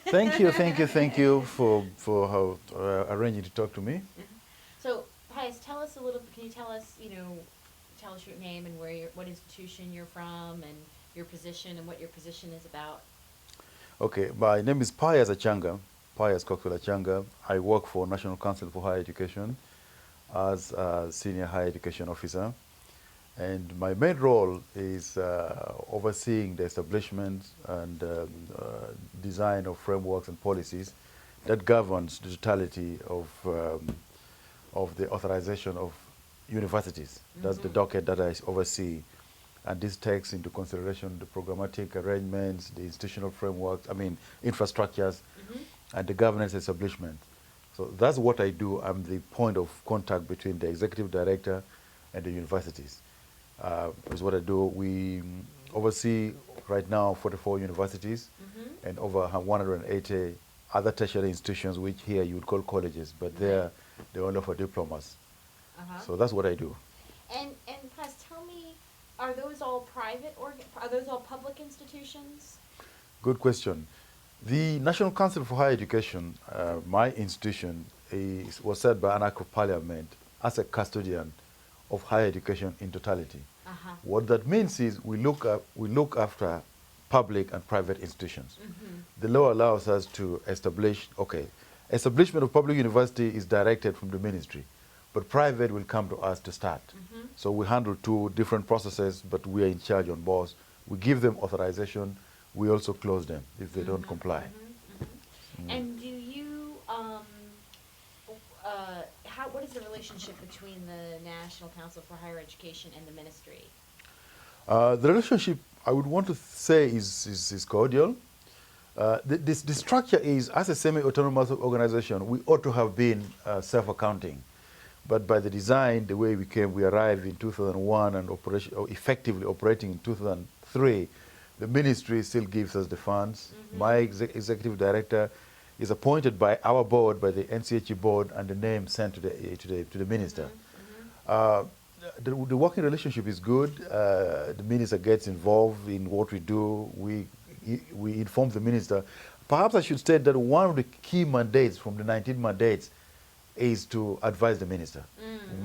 Thank you for how arranging to talk to me. So, Pius, tell us a little. Can you tell us, tell us your name and what institution you're from, and your position and what your position is about? Okay, my name is Pius Achanga, Pius Coxwell Achanga. I work for National Council for Higher Education as a senior higher education officer, and my main role is overseeing the establishment and design of frameworks and policies that governs the totality of the authorization of universities. That's the docket that I oversee. And this takes into consideration the programmatic arrangements, the institutional frameworks, infrastructures, and the governance establishment. So that's what I do. I'm the point of contact between the executive director and the universities. Is what I do. We oversee right now 44 universities and over 180 other tertiary institutions, which here you would call colleges, but they only offer diplomas. So that's what I do. And Pius, tell me, are those all are those all public institutions? Good question. The National Council for Higher Education, my institution, was set by an Act of Parliament as a custodian of higher education in totality. What that means is we look after public and private institutions. The law allows us to establishment of public university is directed from the ministry, but private will come to us to start. So we handle two different processes, but we are in charge on both. We give them authorization. We also close them if they don't comply. And do you, what is the relationship between the National Council for Higher Education and the ministry? The relationship, I would want to say, is cordial. The structure is, as a semi-autonomous organization, we ought to have been self-accounting. But by the design, the way we arrived in 2001 and effectively operating in 2003, the ministry still gives us the funds. My executive director is appointed by our board, by the NCHS board, and the name sent to the minister. The working relationship is good. The minister gets involved in what we do. We inform the minister. Perhaps I should state that one of the key mandates from the 19 mandates is to advise the minister.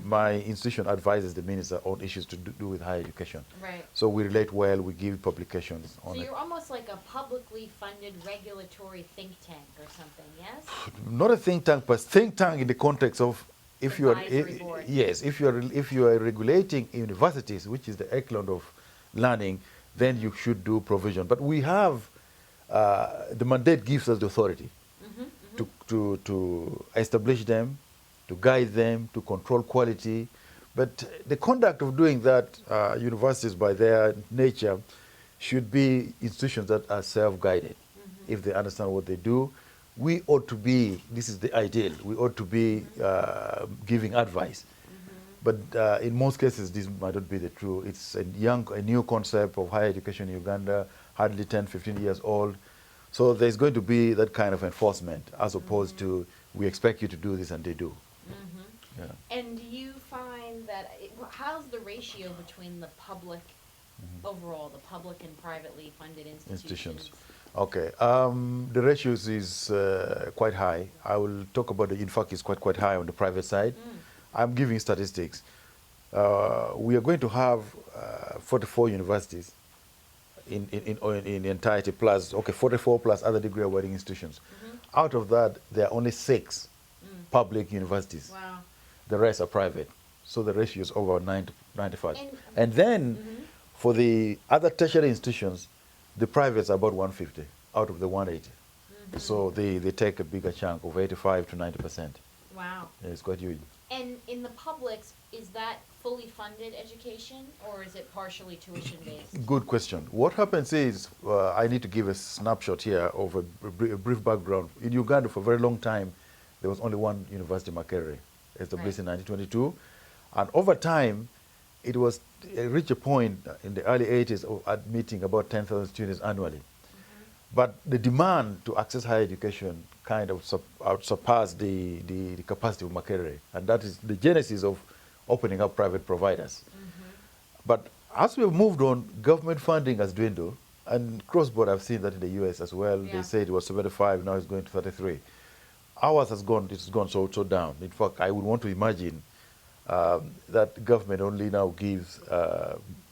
My institution advises the minister on issues to do with higher education. Right. So we relate well, we give publications on So it. you're almost like a publicly funded regulatory think tank or something, yes? Not a think tank, but think tank in the context of if you are if you are regulating universities, which is the echelon of learning, then you should do provision. But we have the mandate gives us the authority to establish them, to guide them, to control quality. But the conduct of doing that, universities by their nature should be institutions that are self-guided. If they understand what they do, we ought to be, this is the ideal, we ought to be giving advice. But in most cases, this might not be the true. It's a new concept of higher education in Uganda, hardly 10, 15 years old. So there's going to be that kind of enforcement as opposed to we expect you to do this and they do. Yeah. And do you find that, how's the ratio between the public, overall, the public and privately funded institutions? Okay, the ratios is quite high. I will talk about in fact, it's quite high on the private side. I'm giving statistics. We are going to have 44 universities in entirety, plus, 44 plus other degree awarding institutions. Out of that, there are only 6 public universities. Wow. The rest are private. So the ratio is over 95. And then for the other tertiary institutions, the privates are about 150 out of the 180. So they take a bigger chunk of 85 to 90%. Wow. Yeah, it's quite huge. And in the publics, is that fully funded education, or is it partially tuition-based? Good question. What happens is, I need to give a snapshot here of a brief background. In Uganda, for a very long time, there was only one university, Makerere, established in 1922. And over time, it reached a point in the early 80s of admitting about 10,000 students annually. But the demand to access higher education kind of surpassed the capacity of Makerere. And that is the genesis of opening up private providers. But as we have moved on, government funding has dwindled. And cross-border, I've seen that in the US as well. Yeah. They said it was 75, now it's going to 33. Ours has gone, it's gone so down. In fact, I would want to imagine that government only now gives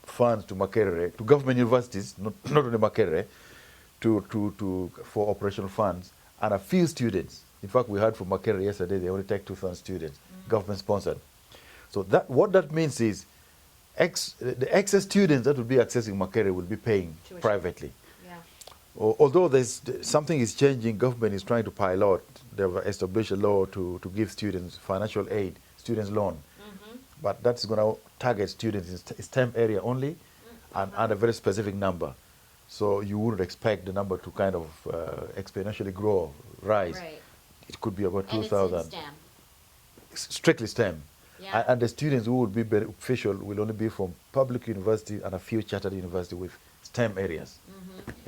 funds to Makerere, to government universities, not only Makerere, for operational funds, and a few students. In fact, we heard from Makerere yesterday, they only take 2,000 students, government sponsored. So what that means is the excess students that will be accessing Makerere will be paying Tuition. Privately. Yeah. Although something is changing, government is trying to pilot. They've established a law to give students financial aid, students loan. But that's going to target students in STEM area only and a very specific number. So you wouldn't expect the number to kind of exponentially rise. Right. It could be about And 2,000. it's in STEM. Strictly STEM. Yeah. And the students who will be beneficial will only be from public university and a few chartered university with STEM areas.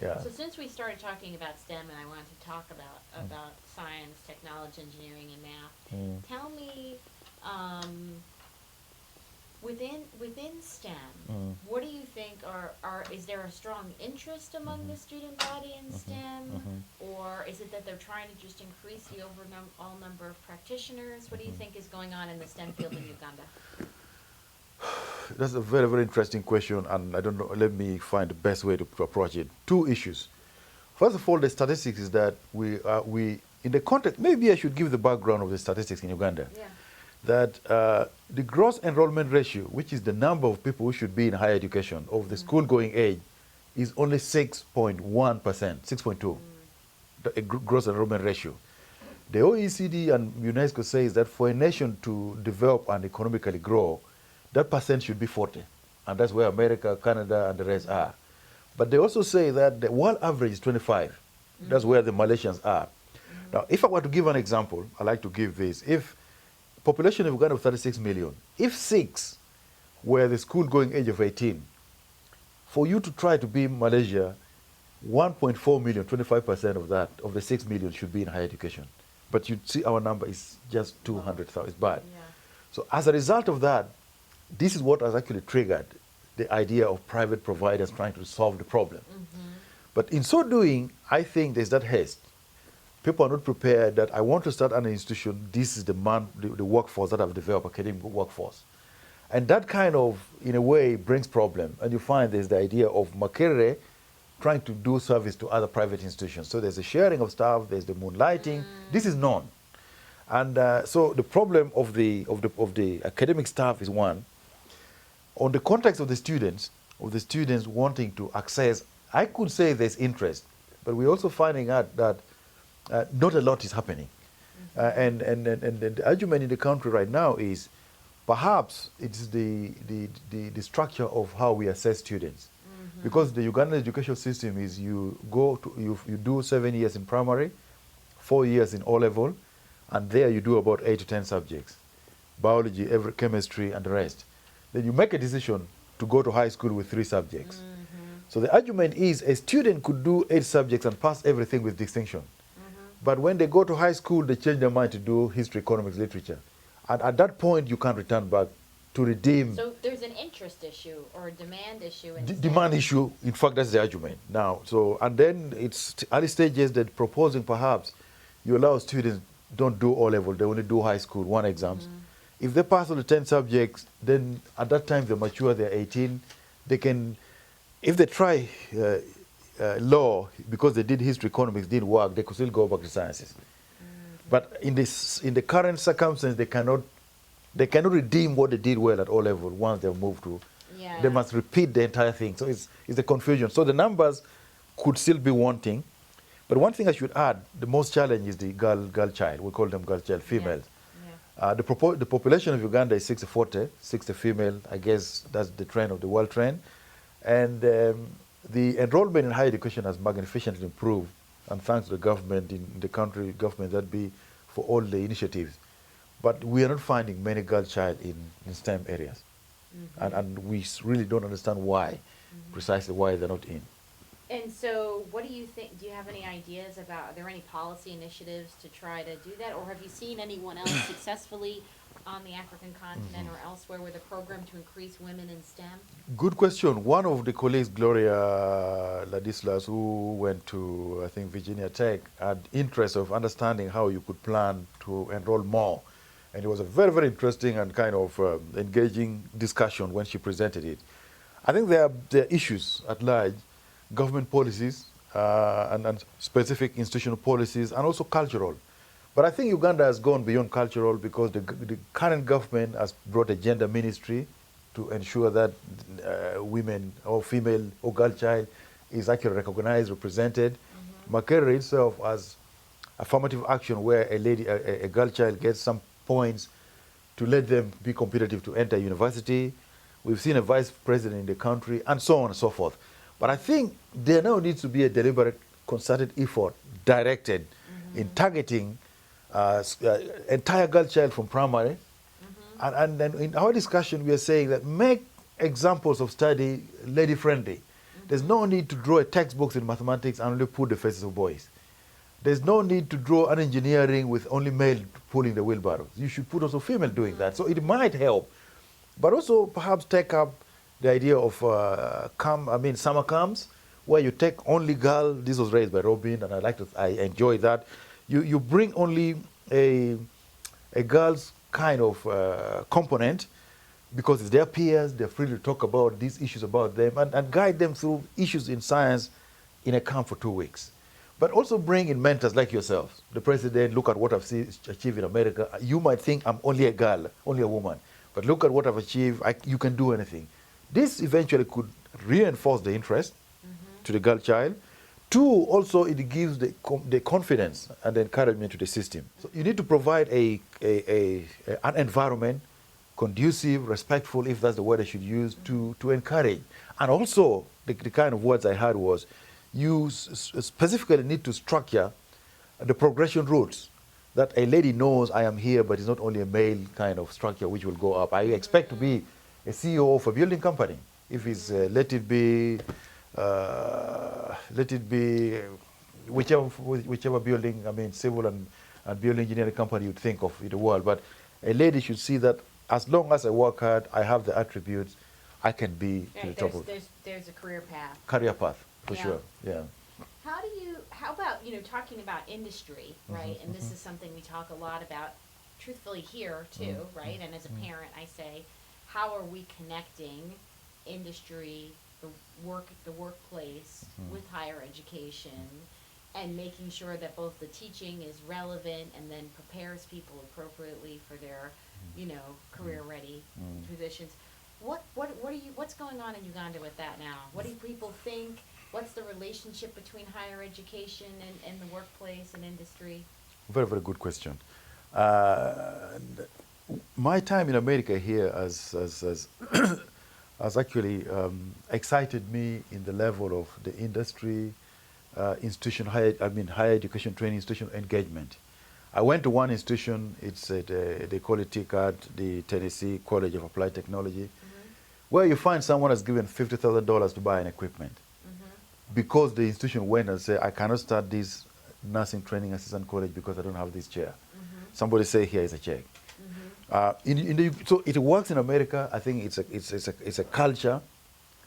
Yeah. So since we started talking about STEM, and I wanted to talk about science, technology, engineering, and math, tell me, within STEM, what do you think is there a strong interest among the student body in STEM, or is it that they're trying to just increase the overall number of practitioners? What do you think is going on in the STEM field in Uganda? That's a very, very interesting question, and I don't know, let me find the best way to approach it. Two issues. First of all, the statistics is that we in the context, maybe I should give the background of the statistics in Uganda. Yeah. That the gross enrollment ratio, which is the number of people who should be in higher education of the school-going age, is only 6.1%, 6.2, the gross enrollment ratio. The OECD and UNESCO says that for a nation to develop and economically grow, that percent should be 40. And that's where America, Canada, and the rest are. But they also say that the world average is 25. That's where the Malaysians are. Now, if I were to give an example, I like to give this. If population of Uganda of 36 million, if 6 were the school-going age of 18, for you to try to be Malaysia, 1.4 million, 25% of that, of the 6 million should be in higher education. But you see our number is just 200,000, it's bad. Yeah. So as a result of that, this is what has actually triggered the idea of private providers trying to solve the problem. But in so doing, I think there's that haste. People are not prepared that I want to start an institution, this is the workforce that I've developed, academic workforce. And that kind of, in a way, brings problem. And you find there's the idea of Makerere trying to do service to other private institutions. So there's a sharing of staff, there's the moonlighting. This is known. And so the problem of the academic staff is one. On the context of the students wanting to access, I could say there's interest, but we're also finding out that not a lot is happening. And the argument in the country right now is perhaps it's the structure of how we assess students. Because the Ugandan education system is you do 7 years in primary, 4 years in O-level, and there you do about 8 to 10 subjects. Biology, chemistry, and the rest. Then you make a decision to go to high school with 3 subjects. So the argument is a student could do 8 subjects and pass everything with distinction. But when they go to high school, they change their mind to do history, economics, literature. And at that point, you can't return back to redeem. So there's an interest issue or a demand issue. Demand issue, in fact, that's the argument now. So, and then it's early stages that proposing perhaps you allow students don't do O-level, they only do high school, 1 exams. If they pass all the 10 subjects, then at that time they're mature, they're 18, they can, if they try law, because they did history, economics, didn't work, they could still go back to sciences. But in the current circumstance, they cannot redeem what they did well at O-level once they've moved to. Yeah. They must repeat the entire thing. So it's a confusion. So the numbers could still be wanting. But one thing I should add, the most challenge is the girl child. We call them girl child, females. Yeah. The population of Uganda is 60-40, 60 female. I guess that's the trend of the world trend. And the enrollment in higher education has magnificently improved, and thanks to the government in the country, government that be for all the initiatives. But we are not finding many girl child in STEM areas. And we really don't understand why, precisely why they're not in. And so what do you think, do you have any ideas about, are there any policy initiatives to try to do that? Or have you seen anyone else successfully on the African continent or elsewhere with a program to increase women in STEM? Good question. One of the colleagues, Gloria Ladislas, who went to, I think, Virginia Tech, had interest of understanding how you could plan to enroll more. And it was a very, very interesting and kind of engaging discussion when she presented it. I think there are issues at large, government policies and specific institutional policies, and also cultural. But I think Uganda has gone beyond cultural because the current government has brought a gender ministry to ensure that women or female or girl child is actually recognized, represented. Makerere itself has affirmative action where a girl child gets some points to let them be competitive to enter university. We've seen a vice president in the country, and so on and so forth. But I think there now needs to be a deliberate, concerted effort directed in targeting entire girl child from primary. And then in our discussion, we are saying that make examples of study lady-friendly. There's no need to draw a textbook in mathematics and only put the faces of boys. There's no need to draw an engineering with only male pulling the wheelbarrows. You should put also female doing that. So it might help. But also perhaps take up the idea of summer camps, where you take only girl. This was raised by Robin, and I enjoy that. You bring only a girl's kind of component, because it's their peers, they're free to talk about these issues about them and guide them through issues in science in a camp for 2 weeks. But also bring in mentors like yourself. The president, look at what I've achieved in America. You might think I'm only a girl, only a woman, but look at what I've achieved. You can do anything. This eventually could reinforce the interest to the girl child. 2, also it gives the confidence and the encouragement to the system. So you need to provide an environment conducive, respectful, if that's the word I should use, to encourage. And also the kind of words I had was, you specifically need to structure the progression routes, that a lady knows I am here, but it's not only a male kind of structure which will go up. I expect to be a CEO of a building company. If it's let it be whichever building, civil and building engineering company you'd think of in the world. But a lady should see that as long as I work hard, I have the attributes, I can be to the top of it. There's a career path. Career path, for sure, yeah. How about, talking about industry, right? And this is something we talk a lot about, truthfully here too, right? And as a parent, I say, how are we connecting industry, the workplace with higher education, and making sure that both the teaching is relevant and then prepares people appropriately for their, career-ready positions. What's going on in Uganda with that now? What do people think? What's the relationship between higher education and the workplace and industry? Very, very good question. My time in America here has actually excited me in the level of the industry, higher education training institution engagement. I went to one institution, they call it TCAD, the Tennessee College of Applied Technology, where you find someone has given $50,000 to buy an equipment. Because the institution went and said, I cannot start this nursing training assistant college because I don't have this chair. Somebody say, here is a check. So it works in America. I think it's a culture,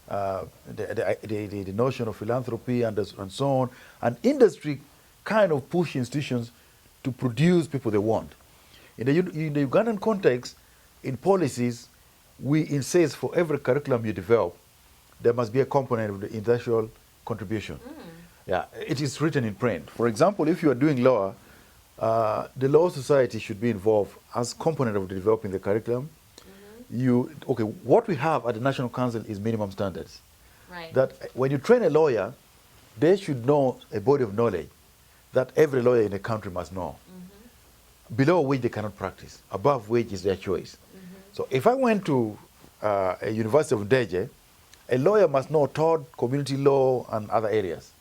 the notion of philanthropy and so on. And industry kind of push institutions to produce people they want. In the Ugandan context, in policies, we insist for every curriculum you develop, there must be a component of the industrial contribution. Yeah, it is written in print. For example, if you are doing law, the Law Society should be involved as component of developing the curriculum. What we have at the National Council is minimum standards. Right. That when you train a lawyer, they should know a body of knowledge that every lawyer in the country must know. Below which they cannot practice, above which is their choice. So if I went to a University of Ndeje, a lawyer must know tort, community law, and other areas.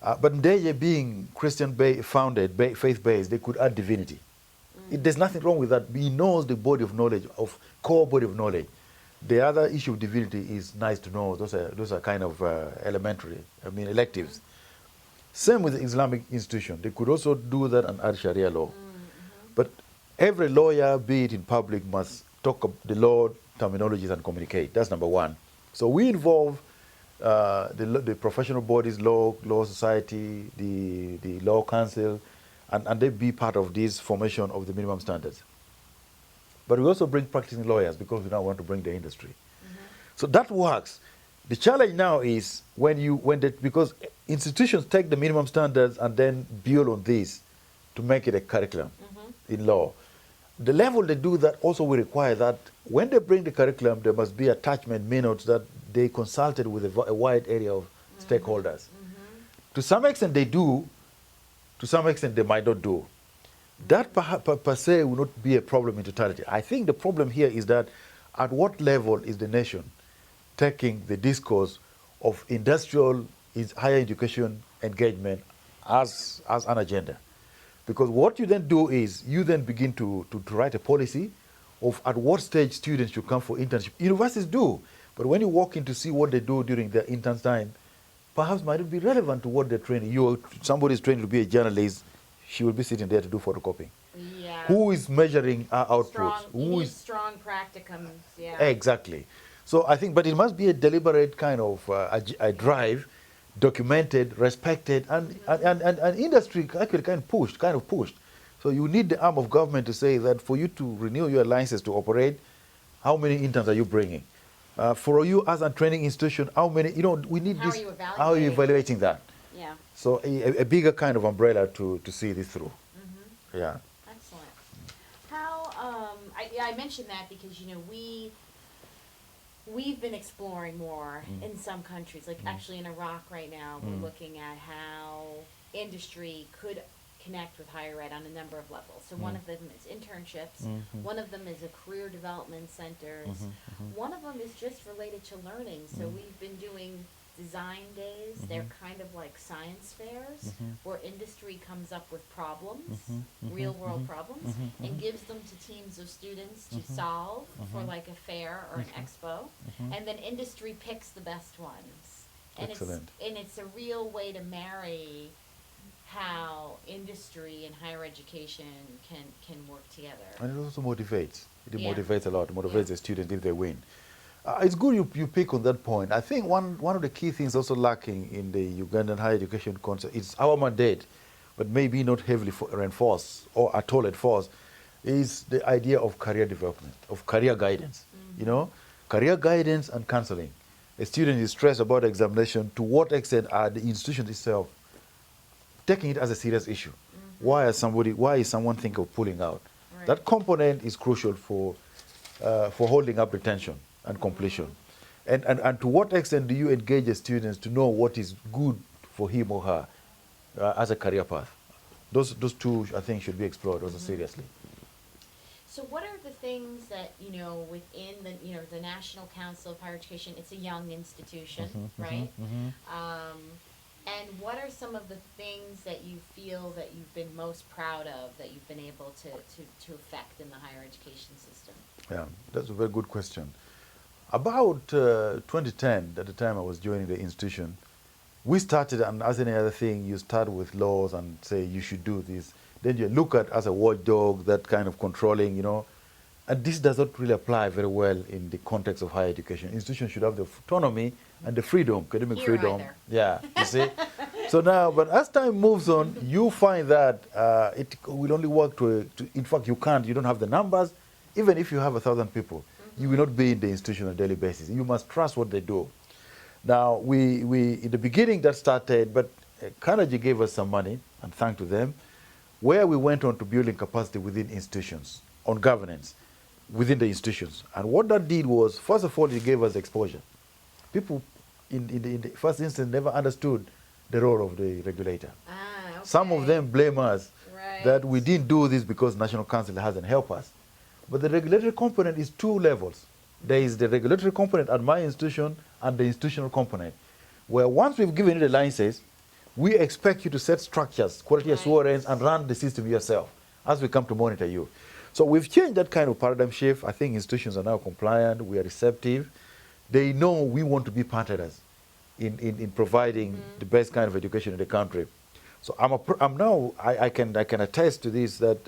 But Ndeje being Christian-founded, faith-based, they could add divinity. There's nothing wrong with that. He knows the body of knowledge, of core body of knowledge. The other issue of divinity is nice to know. Those are kind of elementary, electives. Same with the Islamic institution. They could also do that and add Sharia law. But every lawyer, be it in public, must talk the law terminologies and communicate. That's number one. So we involve the professional bodies, law society, the law council, and they be part of this formation of the minimum standards. But we also bring practicing lawyers because we now want to bring the industry. So that works. The challenge now is because institutions take the minimum standards and then build on this to make it a curriculum in law. The level they do that also will require that when they bring the curriculum, there must be attachment minutes that they consulted with a wide area of stakeholders. To some extent they do, to some extent they might not do. That per se will not be a problem in totality. I think the problem here is that at what level is the nation taking the discourse of industrial higher education engagement as an agenda? Because what you then do is you then begin to write a policy of at what stage students should come for internship. Universities do, but when you walk in to see what they do during their intern time, perhaps might not be relevant to what they're training. Somebody is trained to be a journalist, she will be sitting there to do photocopying. Yeah. Who is measuring our outputs? You need strong practicums, yeah. Exactly. So I think, but it must be a deliberate kind of a drive, documented, respected, and industry actually kind of pushed. So you need the arm of government to say that for you to renew your license to operate, how many interns are you bringing? For you as a training institution, how many, we need How this. are you evaluating? How are you evaluating that? Yeah. So a bigger kind of umbrella to see this through. Yeah. Excellent. How, I mentioned that because, we've been exploring more in some countries, like actually in Iraq right now, we're looking at how industry could connect with higher ed on a number of levels. So one of them is internships, one of them is a career development centers, one of them is just related to learning. So we've been doing design days. They're kind of like science fairs where industry comes up with problems, real world problems, and gives them to teams of students to solve for like a fair or an expo, and then industry picks the best ones. And Excellent. It's a real way to marry how industry and higher education can work together. And it also motivates. It Yeah. motivates a lot. It motivates Yeah. the students if they win. It's good you pick on that point. I think one of the key things also lacking in the Ugandan higher education concept, it's our mandate, but maybe not heavily reinforced or at all enforced, is the idea of career development, of career guidance. Career guidance and counseling. A student is stressed about examination. To what extent are the institutions itself taking it as a serious issue? Why is someone thinking of pulling out? Right. That component is crucial for holding up retention and completion. And to what extent do you engage the students to know what is good for him or her as a career path? Those two, I think, should be explored also seriously. So what are the things that, within the National Council of Higher Education, it's a young institution, right? And what are some of the things that you feel that you've been most proud of, that you've been able to affect in the higher education system? Yeah, that's a very good question. About 2010, at the time I was joining the institution, we started, and as any other thing, you start with laws and say you should do this. Then you look at as a watchdog, that kind of controlling, and this does not really apply very well in the context of higher education. Institutions should have the autonomy and the freedom, academic Here freedom. either. Yeah, you see? So now, but as time moves on, you find that it will only work in fact, you don't have the numbers. Even if you have 1,000 people, you will not be in the institution on a daily basis. You must trust what they do. Now, we in the beginning that started, but Carnegie gave us some money, and thanks to them, where we went on to building capacity within institutions, on governance, within the institutions. And what that did was, first of all, it gave us exposure. People in the first instance never understood the role of the regulator. Okay. Some of them blame us Right. that we didn't do this because National Council hasn't helped us. But the regulatory component is two levels. There is the regulatory component at my institution and the institutional component, where once we've given you the licenses, we expect you to set structures, quality assurance, and run the system yourself as we come to monitor you. So we've changed that kind of paradigm shift. I think institutions are now compliant. We are receptive. They know we want to be partners in providing the best kind of education in the country. So I can attest to this, that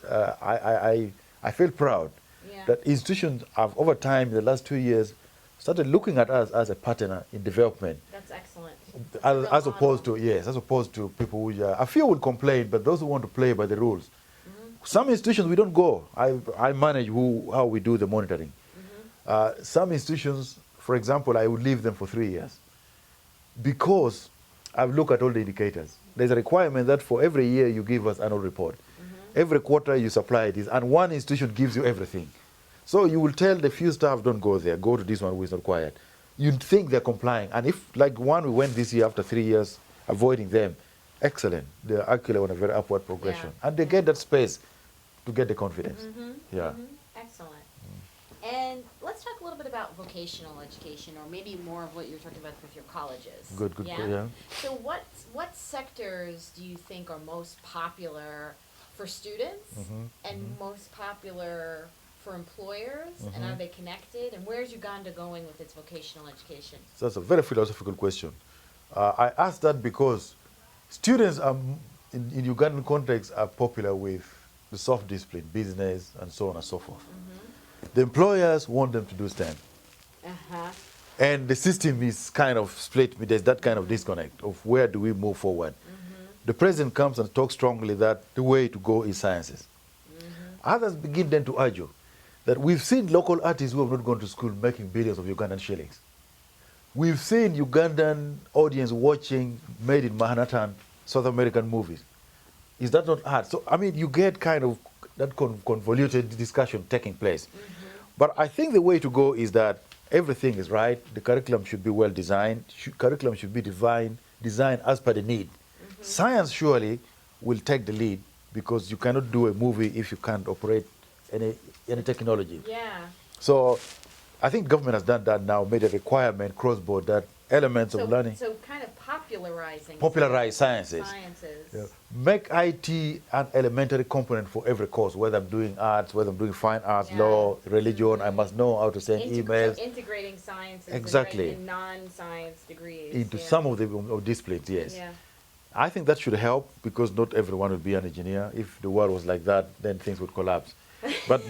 I feel proud Yeah. that institutions have, over time, in the last 2 years, started looking at us as a partner in development. That's excellent. That's a real As opposed model. to, yes, as opposed to people who, a few will complain, but those who want to play by the rules. Mm-hmm. Some institutions we don't go. I manage how we do the monitoring. Mm-hmm. Some institutions, for example, I would leave them for 3 years because I've looked at all the indicators. There's a requirement that for every year you give us annual report. Mm-hmm. Every quarter you supply this, and one institution gives you everything. So you will tell the few staff, don't go there, go to this one who is not quiet. You'd think they're complying. And if, like one, we went this year after 3 years, avoiding them, excellent. They're actually on a very upward progression. Yeah. And they get that space to get the confidence. Mm-hmm. Yeah. Mm-hmm. Excellent. And let's talk a little bit about vocational education, or maybe more of what you're talking about with your colleges. Good, yeah. So what sectors do you think are most popular for students and most popular for employers, and are they connected? And where's Uganda going with its vocational education? So that's a very philosophical question. I ask that because students are, in Ugandan context, are popular with the soft discipline, business, and so on and so forth. The employers want them to do STEM. Uh-huh. And the system is kind of split. There's that kind of disconnect of where do we move forward. The president comes and talks strongly that the way to go is sciences. Others begin then to argue that we've seen local artists who have not gone to school making billions of Ugandan shillings. We've seen Ugandan audience watching made in Manhattan South American movies. Is that not art? So, I mean, you get kind of that convoluted discussion taking place. But I think the way to go is that everything is right. The curriculum should be well designed. Curriculum should be designed as per the need. Science surely will take the lead because you cannot do a movie if you can't operate any technology. Yeah. So I think government has done that now, made a requirement cross-board that elements of learning. So kind of Popularize sciences. Yeah. Make IT an elementary component for every course, whether I'm doing arts, whether I'm doing fine arts, Yeah. law, religion, I must know how to send emails. So integrating sciences Exactly. and non-science degrees. Into some of the disciplines, yes. Yeah. I think that should help because not everyone will be an engineer. If the world was like that, then things would collapse. But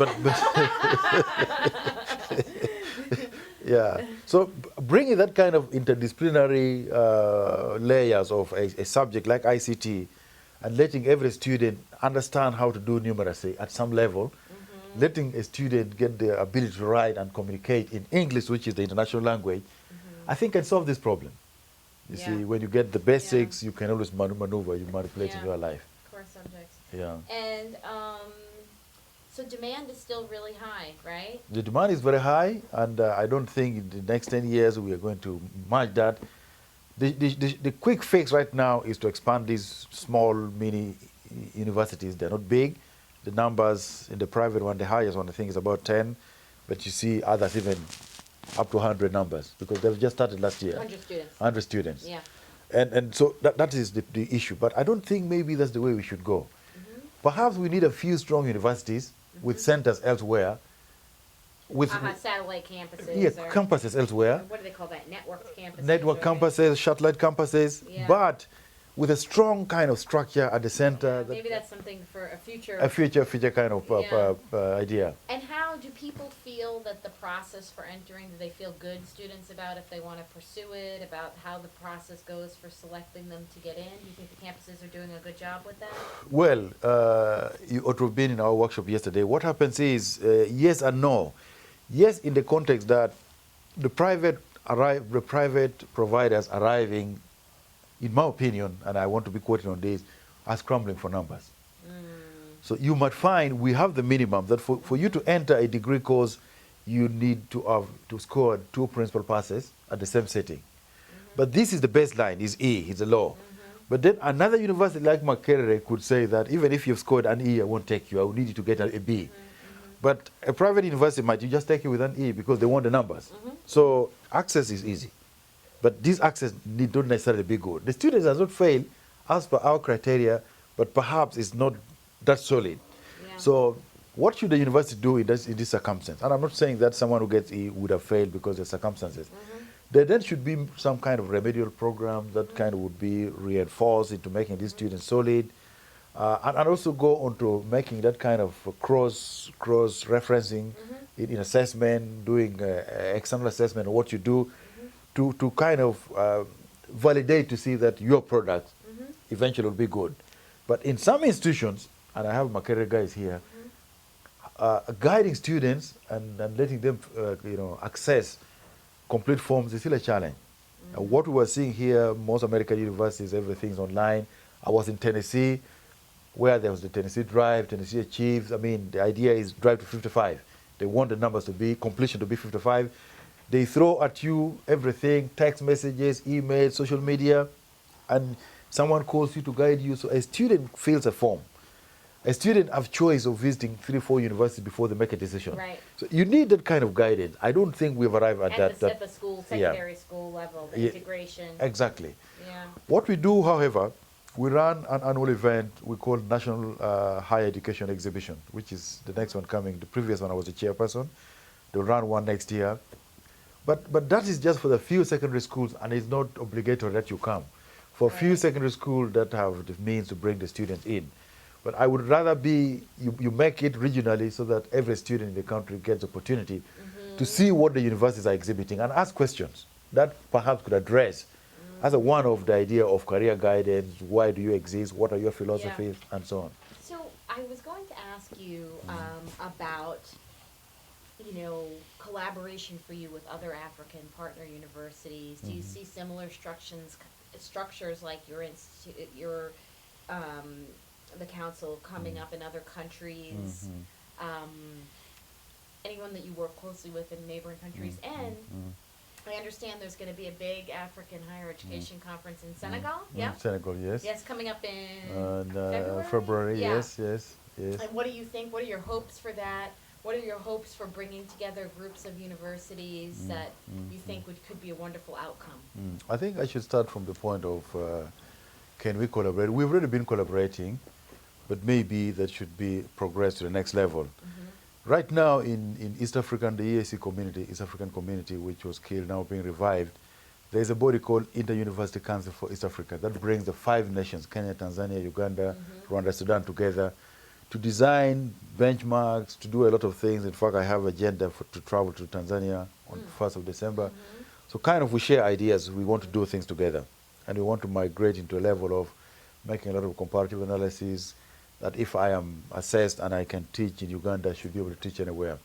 yeah. So bringing that kind of interdisciplinary layers of a subject like ICT and letting every student understand how to do numeracy at some level, letting a student get the ability to write and communicate in English, which is the international language, I think can solve this problem. You see, when you get the basics, you can always maneuver, you manipulate in your life. Core subjects. Yeah. And so demand is still really high, right? The demand is very high, and I don't think in the next 10 years we are going to match that. The quick fix right now is to expand these small mini universities. They're not big. The numbers in the private one, the highest one, I think is about 10, but you see others even up to 100 numbers because they've just started last year. 100 students. 100 students. Yeah. And so that is the issue. But I don't think maybe that's the way we should go. Perhaps we need a few strong universities with centers elsewhere. With satellite campuses. yeah, or campuses elsewhere. what do they call that? Networked campuses. Network campuses, satellite campuses, Yeah. but with a strong kind of structure at the center. Maybe that's something for a future. A future kind of idea. And how do people feel that the process for entering, do they feel good, students, about if they want to pursue it, about how the process goes for selecting them to get in? Do you think the campuses are doing a good job with that? Well, you ought to have been in our workshop yesterday. What happens is yes and no. Yes, in the context that the private providers arriving, in my opinion, and I want to be quoted on this, are scrambling for numbers. So you might find we have the minimum that for you to enter a degree course, you need to have to score 2 principal passes at the same setting. But this is the baseline, is E, it's a law. But then another university like Makerere could say that even if you've scored an E, I won't take you, I will need you to get a B. But a private university might you just take you with an E because they want the numbers. So access is easy. But this access need not necessarily be good. The students has not failed as per our criteria, but perhaps it's not that solid. Yeah. So what should the university do in this circumstance? And I'm not saying that someone who gets E would have failed because of circumstances. There then should be some kind of remedial program that kind of would be reinforced into making these students solid. And also go on to making that kind of cross referencing in assessment, doing external assessment of what you do, to kind of validate to see that your product eventually will be good. But in some institutions, and I have my career guys here, guiding students and letting them access complete forms is still a challenge. What we were seeing here, most American universities, everything's online. I was in Tennessee, where there was the Tennessee Drive, Tennessee Achieves. I mean, the idea is drive to 55. They want the numbers to be, completion to be 55. They throw at you everything, text messages, emails, social media, and someone calls you to guide you. So a student fills a form. A student have choice of visiting 3 or 4 universities before they make a decision. Right. So you need that kind of guidance. I don't think we've arrived at that. At the school, secondary school level, the integration. Exactly. Yeah. What we do, however, we run an annual event we call National Higher Education Exhibition, which is the next one coming. The previous one I was the chairperson. They'll run one next year. But that is just for the few secondary schools, and it's not obligatory that you come. For few secondary schools that have the means to bring the students in. But I would rather you make it regionally so that every student in the country gets opportunity to see what the universities are exhibiting and ask questions that perhaps could address as one of the idea of career guidance, why do you exist, what are your philosophies, and so on. So I was going to ask you about, collaboration for you with other African partner universities. Do you see similar structures like the council coming up in other countries? Anyone that you work closely with in neighboring countries? And I understand there's going to be a big African higher education conference in Senegal. Yeah, Senegal, yes. Yes, coming up in February. Yeah. Yes. And what do you think? What are your hopes for that? What are your hopes for bringing together groups of universities that you think could be a wonderful outcome? I think I should start from the point of can we collaborate? We've already been collaborating, but maybe that should be progressed to the next level. Right now in East African, the EAC community, East African community, which was killed, now being revived, there's a body called Inter-University Council for East Africa that brings the 5 nations, Kenya, Tanzania, Uganda, Rwanda, Sudan, together to design benchmarks, to do a lot of things. In fact, I have an agenda to travel to Tanzania on 1st of December. So kind of we share ideas. We want to do things together. And we want to migrate into a level of making a lot of comparative analysis, that if I am assessed and I can teach in Uganda, I should be able to teach anywhere.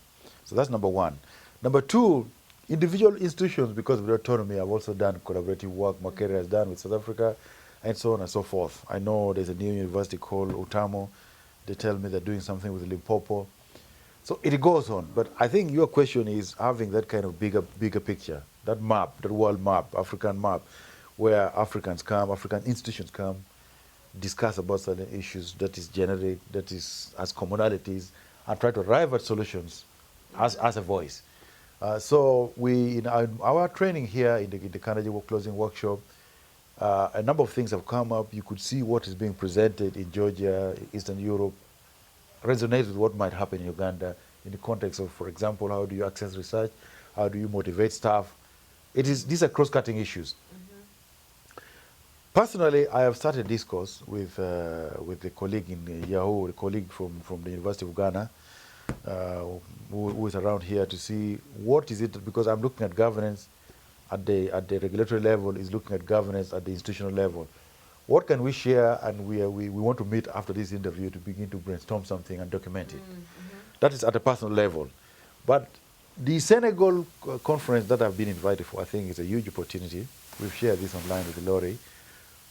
So that's number 1. Number 2, individual institutions, because of the autonomy, I've also done collaborative work. Makere has done with South Africa, and so on and so forth. I know there's a new university called Utamo. They tell me they're doing something with Limpopo. So it goes on. But I think your question is having that kind of bigger picture, that map, that world map, African map, where Africans come, African institutions come, discuss about certain issues that is generic, that is as commonalities, and try to arrive at solutions as a voice. So we, in our training here in the Carnegie Closing Workshop, a number of things have come up. You could see what is being presented in Georgia, Eastern Europe, resonates with what might happen in Uganda in the context of, for example, how do you access research? How do you motivate staff? These are cross-cutting issues. Personally, I have started this course with a colleague in Yahoo, a colleague from the University of Ghana, who is around here to see what is it, because I'm looking at governance at the regulatory level, is looking at governance at the institutional level. What can we share? And we want to meet after this interview to begin to brainstorm something and document it. That is at a personal level. But the Senegal conference that I've been invited for, I think is a huge opportunity. We've shared this online with Lori.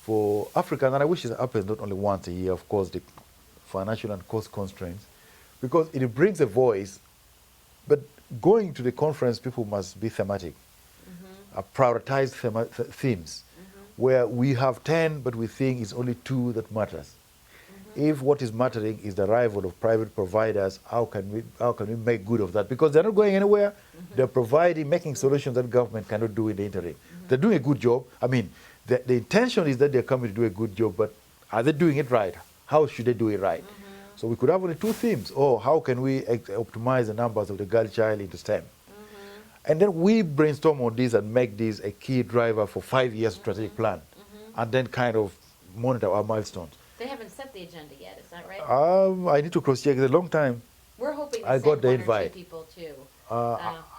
For Africans, and I wish it happens not only once a year, of course, the financial and cost constraints, because it brings a voice. But going to the conference, people must be thematic, prioritize themes, where we have 10, but we think it's only 2 that matters. If what is mattering is the arrival of private providers, how can we make good of that? Because they're not going anywhere. They're making solutions that government cannot do in the interim. They're doing a good job. I mean, the intention is that they're coming to do a good job, but are they doing it right? How should they do it right? So we could have only 2 themes. Or how can we optimize the numbers of the girl child into STEM? And then we brainstorm on this and make this a key driver for 5 years strategic plan, and then kind of monitor our milestones. They haven't set the agenda yet, is that right? I need to cross-check. It's a long time. We're hoping to I send got the one or invite. two people too.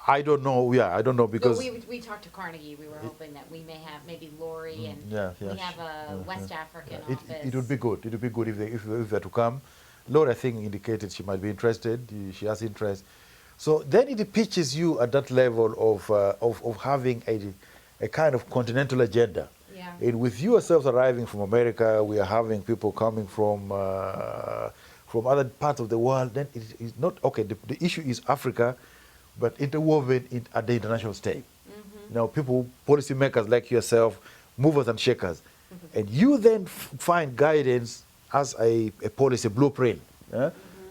I don't know. Yeah, I don't know So because we talked to Carnegie. We were hoping that we may have maybe Lori and yeah, we have a West African office. it would be good. It would be good if if they were to come. Laura, I think, indicated she might be interested. She has interest. So then it pitches you at that level of having a kind of continental agenda. Yeah. And with yourselves arriving from America, we are having people coming from other parts of the world. Then it is not okay. The issue is Africa, but interwoven at the international stage. Now, people, policymakers like yourself, movers and shakers, and you then find guidance as a policy blueprint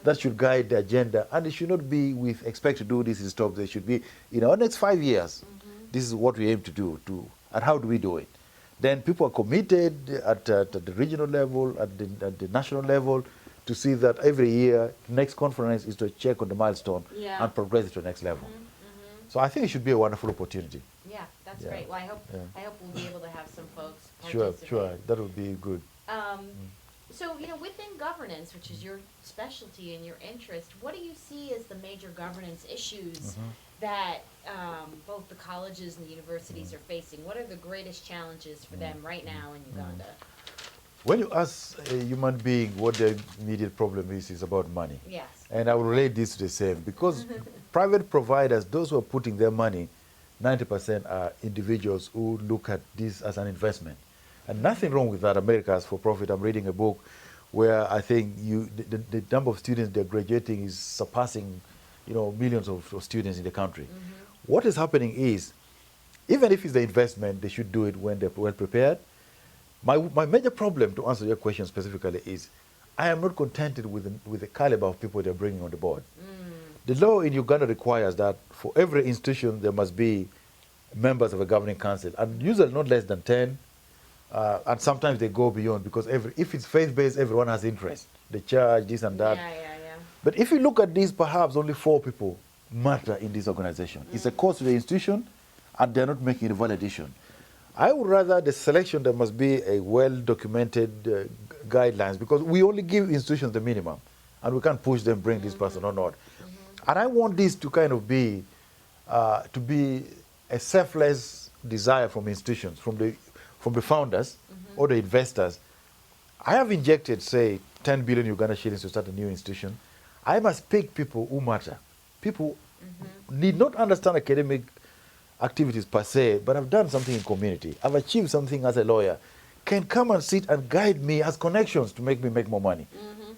that should guide the agenda, and it should not be with expect to do this in stop. There should be, in our next 5 years, this is what we aim to do, and how do we do it? Then people are committed at the regional level, at the national level, to see that every year, next conference is to check on the milestone and progress it to the next level. So I think it should be a wonderful opportunity. Yeah, that's Yeah. great. Well, I hope Yeah. we'll be able to have some folks Sure, participate. that would be good. So, within governance, which is your specialty and your interest, what do you see as the major governance issues that both the colleges and the universities are facing? What are the greatest challenges for them right now in Uganda? When you ask a human being what their immediate problem is, it's about money. Yes. And I will relate this to the same, because private providers, those who are putting their money, 90% are individuals who look at this as an investment. And nothing wrong with that. America is for profit. I'm reading a book where I think the number of students they're graduating is surpassing, millions of students in the country. What is happening is, even if it's the investment, they should do it when they're well prepared. My major problem, to answer your question specifically, is I am not contented with the caliber of people they're bringing on the board. The law in Uganda requires that for every institution there must be members of a governing council, and usually not less than 10. And sometimes they go beyond, because if it's faith-based, everyone has interest. The church, this and that. Yeah. But if you look at this, perhaps only 4 people matter in this organization. It's a cost to the institution, and they're not making a valid addition. I would rather the selection, there must be a well-documented guidelines, because we only give institutions the minimum, and we can't push them, bring this person or not. And I want this to kind of be a selfless desire from institutions, from the founders or the investors. I have injected, say, 10 billion Uganda shillings to start a new institution. I must pick people who matter. People need not understand academic activities per se, but I've done something in community. I've achieved something as a lawyer. Can come and sit and guide me as connections to make me make more money,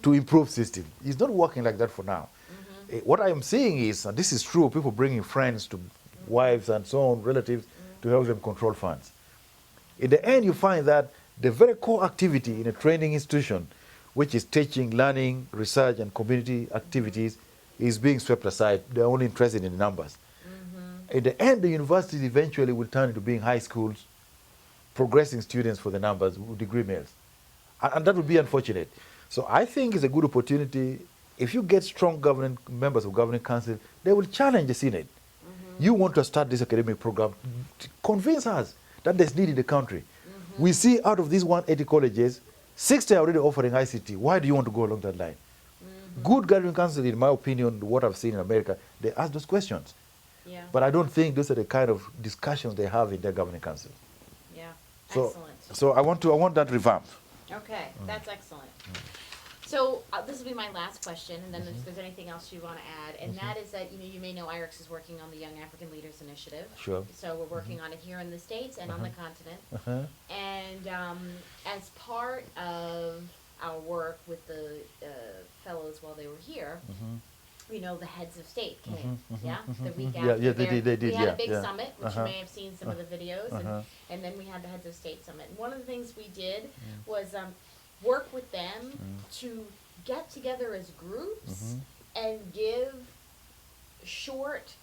to improve system. It's not working like that for now. What I am seeing is, and this is true, people bringing friends to wives and so on, relatives, to help them control funds. In the end, you find that the very core activity in a training institution, which is teaching, learning, research, and community activities, is being swept aside. They're only interested in the numbers. In the end, the universities eventually will turn into being high schools, progressing students for the numbers, degree mills. And that would be unfortunate. So I think it's a good opportunity. If you get strong members of governing council, they will challenge the Senate. You want to start this academic program, convince us that there's need in the country. We see out of these 180 colleges, 60 are already offering ICT. Why do you want to go along that line? Good governing council, in my opinion, what I've seen in America, they ask those questions. Yeah. But I don't think those are the kind of discussions they have in their governing council. Yeah. So, Excellent. so I want that revamped. Okay, that's excellent. So this will be my last question, and then if there's anything else you want to add, and that is that you may know IREX is working on the Young African Leaders Initiative. Sure. So we're working on it here in the States and on the continent. And as part of our work with the fellows while they were here, the heads of state came, the week after. Yeah, they did, We had a big yeah. summit, which you may have seen some of the videos, and then we had the heads of state summit. And one of the things we did was work with them to get together as groups and give short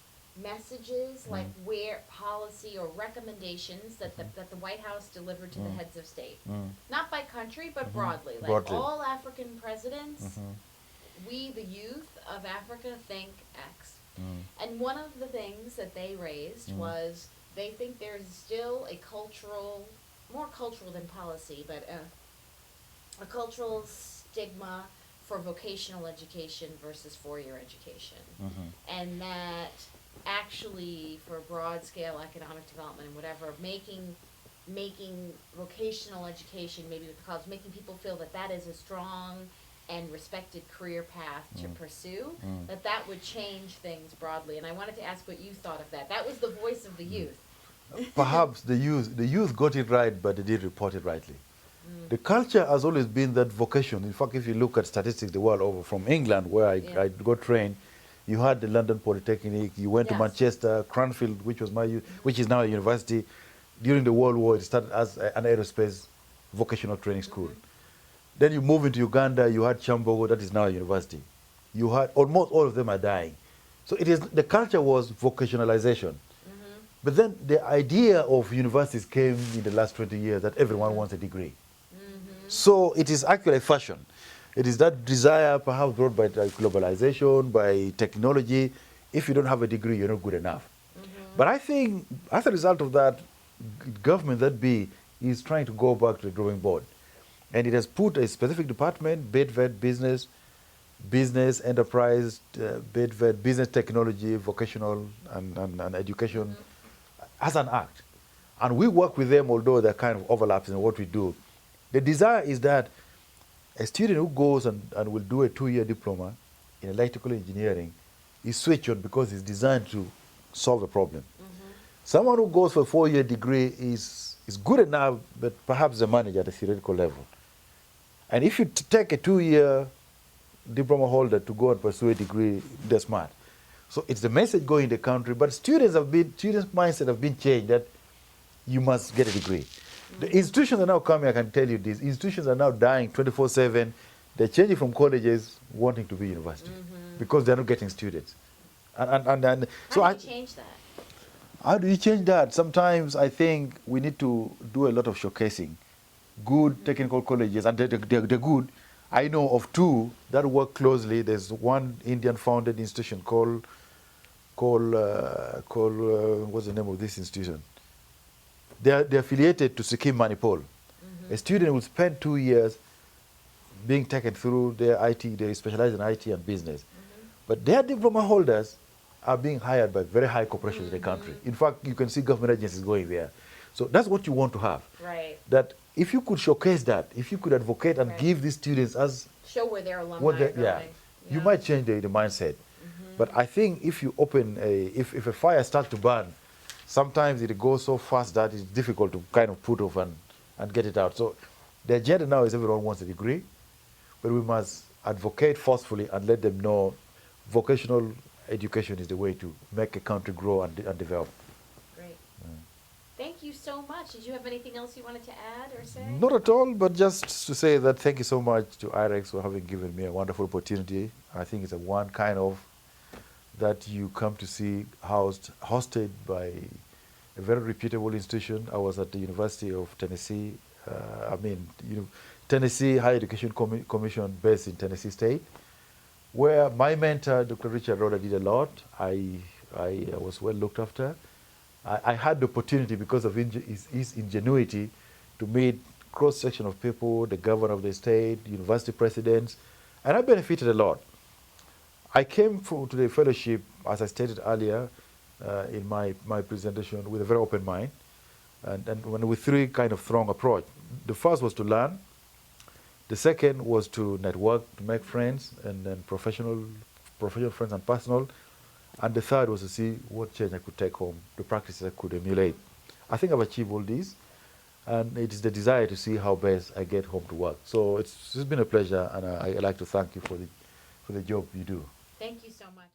messages like where policy or recommendations that the White House delivered to the heads of state. Not by country, but broadly. Like Broadly. all African presidents, we, the youth of Africa, think X. And one of the things that they raised was they think there's still a more cultural than policy, but a cultural stigma for vocational education versus four-year education. And that actually, for broad scale economic development and whatever, making vocational education, maybe with the college, making people feel that that is a strong and respected career path to pursue, that would change things broadly. And I wanted to ask what you thought of that. That was the voice of the youth. Perhaps the youth got it right, but they didn't report it rightly. The culture has always been that vocation. In fact, if you look at statistics the world over, from England, where I got trained, you had the London Polytechnic, you went to Manchester, Cranfield, which was which is now a university. During the World War, it started as an aerospace vocational training school. Then you move into Uganda, you had Chambogo, that is now a university. You had, almost all of them are dying. So the culture was vocationalization. But then the idea of universities came in the last 20 years that everyone wants a degree. So it is actually a fashion. It is that desire perhaps brought by globalization, by technology. If you don't have a degree, you're not good enough. But I think as a result of that, government that be is trying to go back to the drawing board. And it has put a specific department, BEDVET, business, enterprise, BEDVET, business technology, vocational and education, as an act. And we work with them, although there are kind of overlaps in what we do. The desire is that a student who goes and will do a 2-year diploma in electrical engineering is switched on because it's designed to solve a problem. Someone who goes for a 4-year degree is good enough, but perhaps the manager at a theoretical level. And if you take a 2-year diploma holder to go and pursue a degree, they're smart. So it's the message going in the country, but students' mindset have been changed that you must get a degree. The institutions are now coming, I can tell you this, institutions are now dying 24/7. They're changing from colleges wanting to be university because they're not getting students. So How do you change that? How do you change that? Sometimes I think we need to do a lot of showcasing. Good technical colleges, and they're good. I know of 2 that work closely. There's one Indian-founded institution called what's the name of this institution? They're affiliated to Sikkim Manipal. A student will spend 2 years being taken through their IT. They specialize in IT and business. But their diploma holders are being hired by very high corporations in the country. In fact, you can see government agencies going there. So that's what you want to have. Right. That if you could showcase that, if you could advocate and give these students as... Show where their alumni are going. You might change the mindset. But I think if you open if a fire starts to burn, sometimes it goes so fast that it's difficult to kind of put off and get it out. So the agenda now is everyone wants a degree, but we must advocate forcefully and let them know vocational education is the way to make a country grow and develop. Great. Thank you so much. Did you have anything else you wanted to add or say? Not at all, but just to say that thank you so much to IREX for having given me a wonderful opportunity. I think it's a one kind of that you come to see hosted by a very reputable institution. I was at the University of Tennessee, Tennessee Higher Education Commission based in Tennessee State, where my mentor, Dr. Richard Roda, did a lot. I was well looked after. I had the opportunity, because of his ingenuity, to meet cross-section of people, the governor of the state, university presidents, and I benefited a lot. I came to the fellowship, as I stated earlier in my presentation, with a very open mind, and with 3 kind of strong approach. The first was to learn. The second was to network, to make friends, and then professional friends and personal. And the third was to see what change I could take home, the practices I could emulate. I think I've achieved all these, and it is the desire to see how best I get home to work. So it's been a pleasure, and I'd like to thank you for the job you do. Thank you so much.